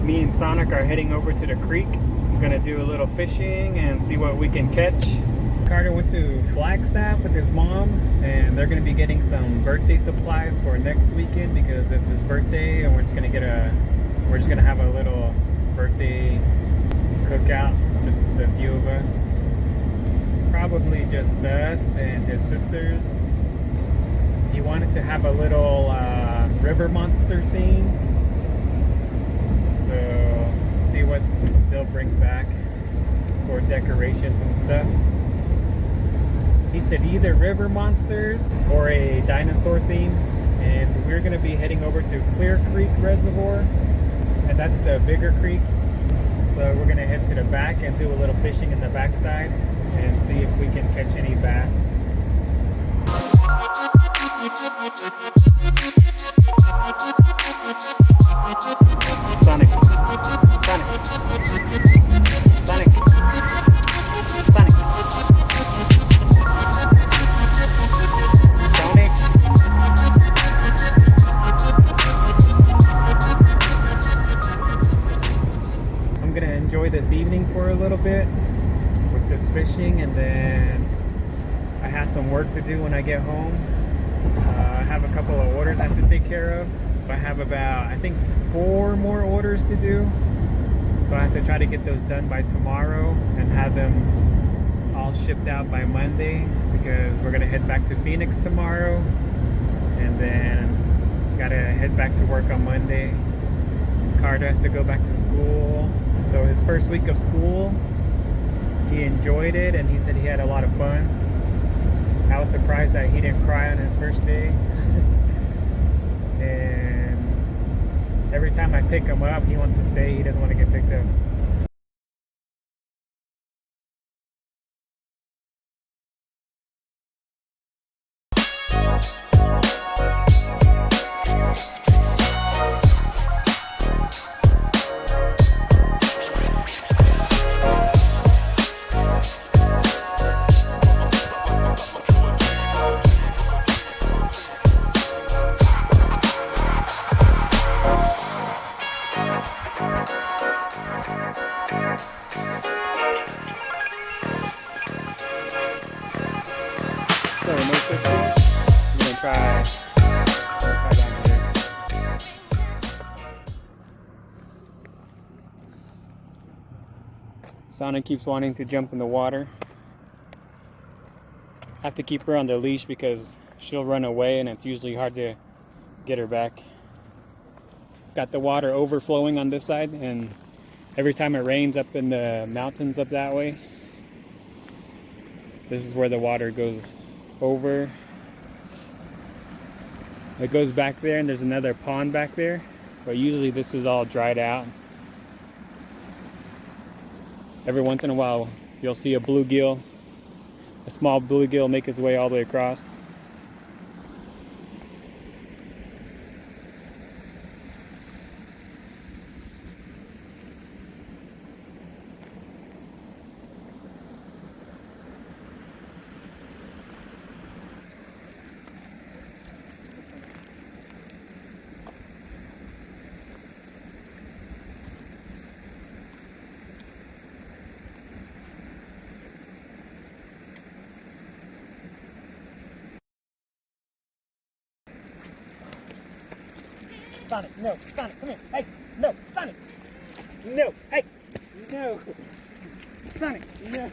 Me and Sonic are heading over to the creek. We're gonna do a little fishing and see what we can catch. Carter went to Flagstaff with his mom, and they're gonna be getting some birthday supplies for next weekend because it's his birthday, and we're just gonna have a little birthday cookout, just a few of us. Probably just us and his sisters. He wanted to have a little river monster theme. So see what they'll bring back for decorations and stuff. He said either river monsters or a dinosaur theme, and we're going to be heading over to Clear Creek Reservoir, and that's the bigger creek. So we're going to head to the back and do a little fishing in the backside and see if we can catch any bass. Sonic. Sonic. Sonic. Sonic. Sonic. I'm gonna enjoy this evening for a little bit with this fishing, and then I have some work to do when I get home. I have a couple of orders I have to take care of. I have about, I think, 4 more orders to do. So I have to try to get those done by tomorrow and have them all shipped out by Monday, because we're gonna head back to Phoenix tomorrow, and then gotta head back to work on Monday. Carter has to go back to school. So his first week of school, he enjoyed it, and he said he had a lot of fun. I was surprised that he didn't cry on his first day. And every time I pick him up, he wants to stay. He doesn't want to get picked up. So no fishing. I'm gonna try down here. Sonic keeps wanting to jump in the water. I have to keep her on the leash because she'll run away, and it's usually hard to get her back. Got the water overflowing on this side, and every time it rains up in the mountains up that way, this is where the water goes over. It goes back there, and there's another pond back there, but usually this is all dried out. Every once in a while you'll see a bluegill, a small bluegill, make its way all the way across. Sonic, no, Sonic, come here. Hey, no, Sonic. No, hey, no. Sonic, no.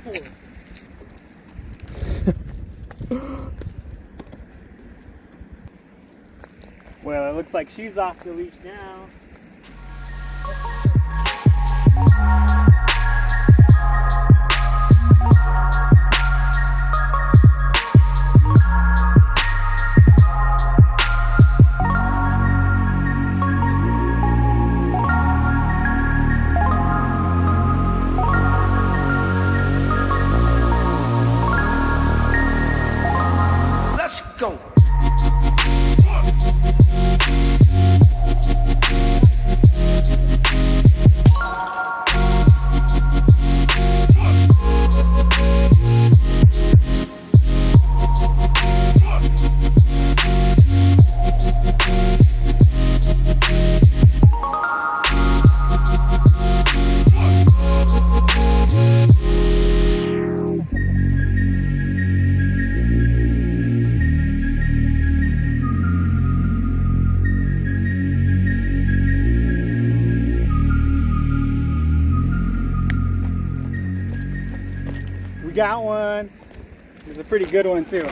Well, it looks like she's off the leash now. Go. We got one. It's a pretty good one too.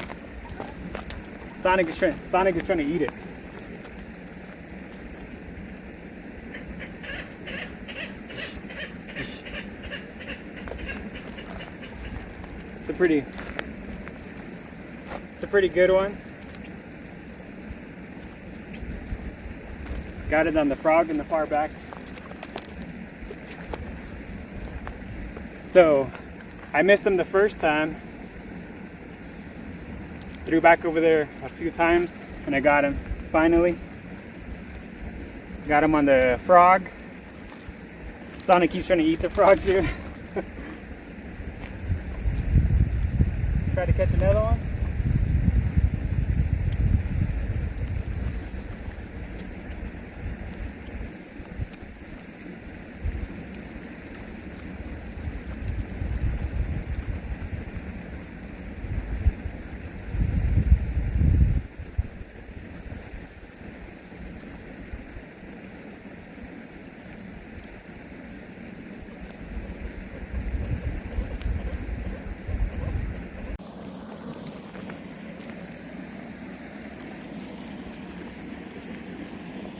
Sonic is trying to eat it. It's a pretty good one. Got it on the frog in the far back. So I missed him the first time. Threw back over there a few times and I got him finally. Got him on the frog. Sonic keeps trying to eat the frog too. Try to catch another one.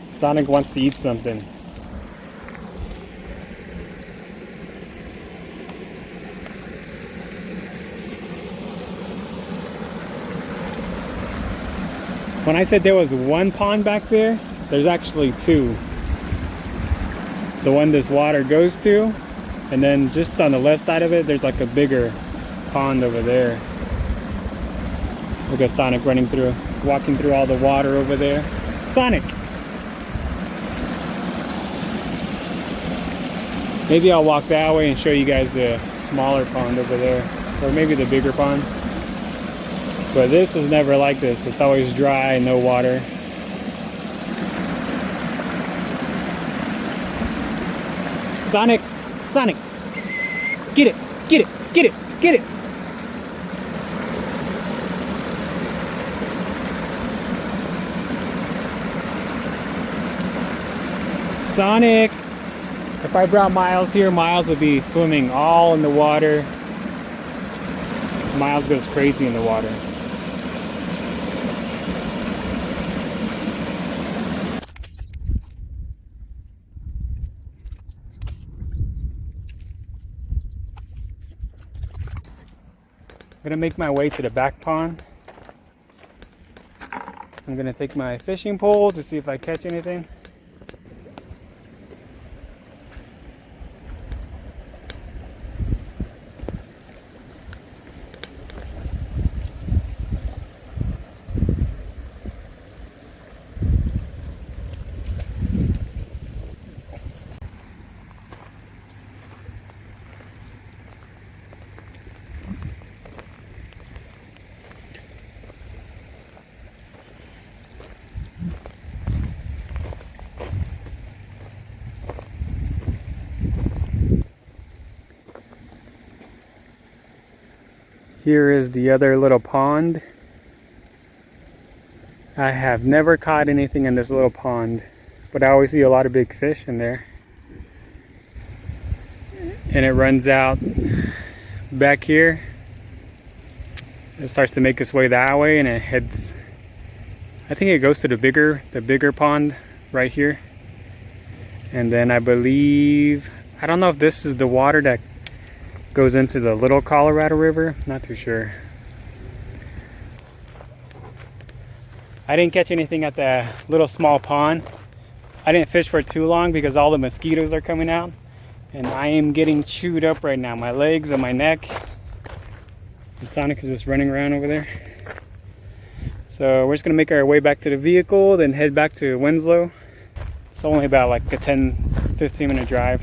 Sonic wants to eat something. When I said there was one pond back there, there's actually two. The one this water goes to, and then just on the left side of it, there's like a bigger pond over there. Look at Sonic running through, walking through all the water over there. Sonic! Maybe I'll walk that way and show you guys the smaller pond over there, or maybe the bigger pond. But this is never like this. It's always dry, no water. Sonic! Sonic! Get it! Get it! Get it! Get it! Sonic! If I brought Miles here, Miles would be swimming all in the water. Miles goes crazy in the water. I'm gonna make my way to the back pond. I'm gonna take my fishing pole to see if I catch anything. Here is the other little pond. I have never caught anything in this little pond, but I always see a lot of big fish in there. And it runs out back here. It starts to make its way that way and it heads, I think it goes to the bigger pond right here. And then I believe, I don't know if this is the water that goes into the Little Colorado River, not too sure. I didn't catch anything at the little small pond. I didn't fish for too long because all the mosquitoes are coming out and I am getting chewed up right now, my legs and my neck. And Sonic is just running around over there. So we're just gonna make our way back to the vehicle, then head back to Winslow. It's only about like a 10-15 minute drive.